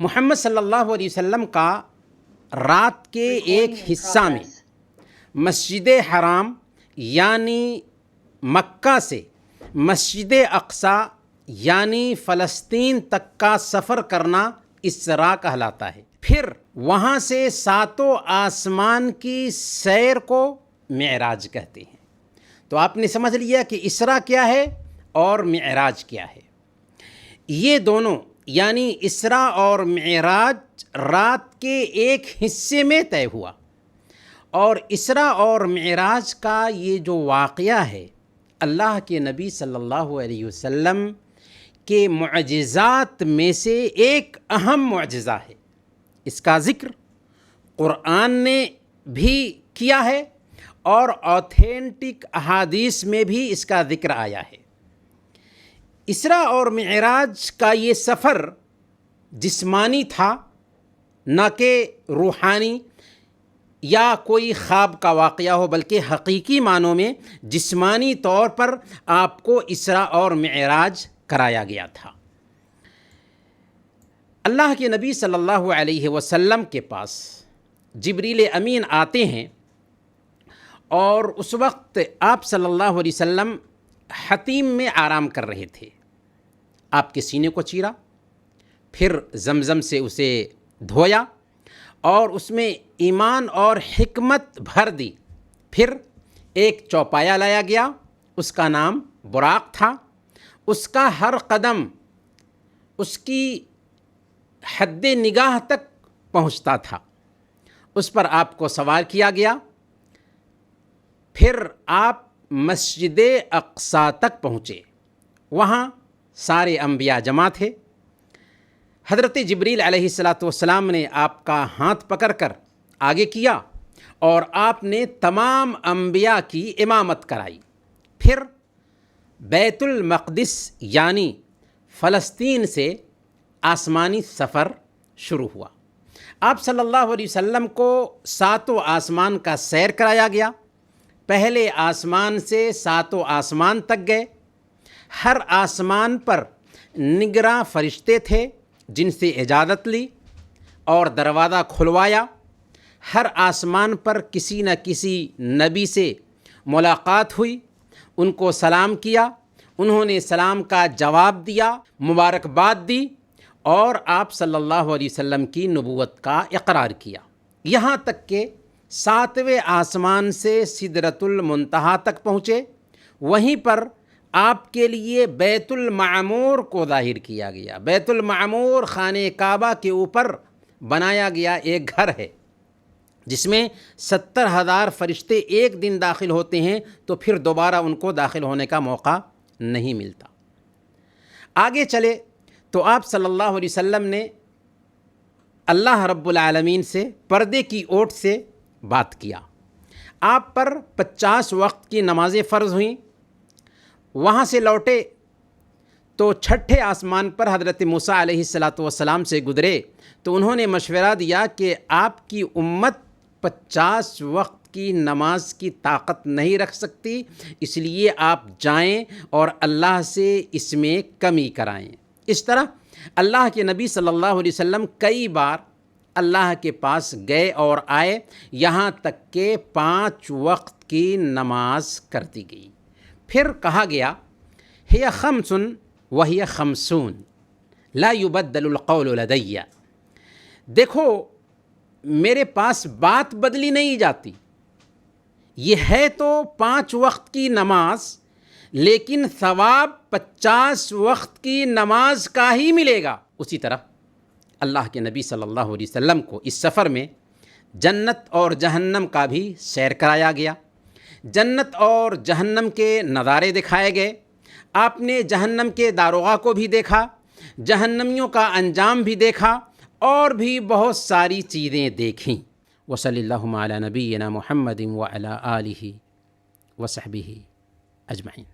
محمد صلی اللہ علیہ وسلم کا رات کے ایک حصہ میں مسجد حرام یعنی مکہ سے مسجد اقصیٰ یعنی فلسطین تک کا سفر کرنا اسراء کہلاتا ہے۔ پھر وہاں سے ساتوں آسمان کی سیر کو معراج کہتے ہیں۔ تو آپ نے سمجھ لیا کہ اسراء کیا ہے اور معراج کیا ہے۔ یہ دونوں یعنی اسراء اور معراج رات کے ایک حصے میں طے ہوا، اور اسراء اور معراج کا یہ جو واقعہ ہے اللہ کے نبی صلی اللہ علیہ وسلم کے معجزات میں سے ایک اہم معجزہ ہے۔ اس کا ذکر قرآن نے بھی کیا ہے اور اوتھینٹک احادیث میں بھی اس کا ذکر آیا ہے۔ اسراء اور معراج کا یہ سفر جسمانی تھا، نہ کہ روحانی یا کوئی خواب کا واقعہ ہو، بلکہ حقیقی معنوں میں جسمانی طور پر آپ کو اسراء اور معراج کرایا گیا تھا۔ اللہ کے نبی صلی اللہ علیہ وسلم کے پاس جبریل امین آتے ہیں، اور اس وقت آپ صلی اللہ علیہ وسلم حتیم میں آرام کر رہے تھے۔ آپ کے سینے کو چیرا، پھر زمزم سے اسے دھویا اور اس میں ایمان اور حکمت بھر دی۔ پھر ایک چوپایا لایا گیا، اس کا نام براق تھا۔ اس کا ہر قدم اس کی حد نگاہ تک پہنچتا تھا۔ اس پر آپ کو سوار کیا گیا۔ پھر آپ مسجد اقصیٰ تک پہنچے، وہاں سارے انبیاء جمع تھے۔ حضرت جبریل علیہ السلام نے آپ کا ہاتھ پکڑ کر آگے کیا اور آپ نے تمام انبیاء کی امامت کرائی۔ پھر بیت المقدس یعنی فلسطین سے آسمانی سفر شروع ہوا۔ آپ صلی اللہ علیہ وسلم کو ساتوں آسمان کا سیر کرایا گیا۔ پہلے آسمان سے ساتوں آسمان تک گئے۔ ہر آسمان پر نگراں فرشتے تھے جن سے اجازت لی اور دروازہ کھلوایا۔ ہر آسمان پر کسی نہ کسی نبی سے ملاقات ہوئی، ان کو سلام کیا، انہوں نے سلام کا جواب دیا، مبارکباد دی اور آپ صلی اللہ علیہ وسلم کی نبوت کا اقرار کیا، یہاں تک کہ 7ویں آسمان سے سدرۃ المنتہا تک پہنچے۔ وہیں پر آپ کے لیے بیت المعمور کو ظاہر کیا گیا۔ بیت المعمور خانہ کعبہ کے اوپر بنایا گیا ایک گھر ہے، جس میں 70,000 فرشتے ایک دن داخل ہوتے ہیں، تو پھر دوبارہ ان کو داخل ہونے کا موقع نہیں ملتا۔ آگے چلے تو آپ صلی اللہ علیہ وسلم نے اللہ رب العالمین سے پردے کی اوٹ سے بات کیا۔ آپ پر 50 وقت کی نمازیں فرض ہوئیں۔ وہاں سے لوٹے تو 6ٹھے آسمان پر حضرت موسیٰ علیہ السلام سے گزرے، تو انہوں نے مشورہ دیا کہ آپ کی امت 50 وقت کی نماز کی طاقت نہیں رکھ سکتی، اس لیے آپ جائیں اور اللہ سے اس میں کمی کرائیں۔ اس طرح اللہ کے نبی صلی اللہ علیہ وسلم کئی بار اللہ کے پاس گئے اور آئے، یہاں تک کہ 5 وقت کی نماز کر دی گئی۔ پھر کہا گیا ہی خمس وہی خمسون لا یبدل القول لدی، دیکھو میرے پاس بات بدلی نہیں جاتی، یہ ہے تو 5 وقت کی نماز، لیکن ثواب 50 وقت کی نماز کا ہی ملے گا۔ اسی طرح اللہ کے نبی صلی اللہ علیہ وسلم کو اس سفر میں جنت اور جہنم کا بھی سیر کرایا گیا۔ جنت اور جہنم کے نظارے دکھائے گئے۔ آپ نے جہنم کے داروغہ کو بھی دیکھا، جہنمیوں کا انجام بھی دیکھا، اور بھی بہت ساری چیزیں دیکھیں۔ وصلی اللہ علی نبینا محمد وعلی آلہ وصحبہ اجمعین۔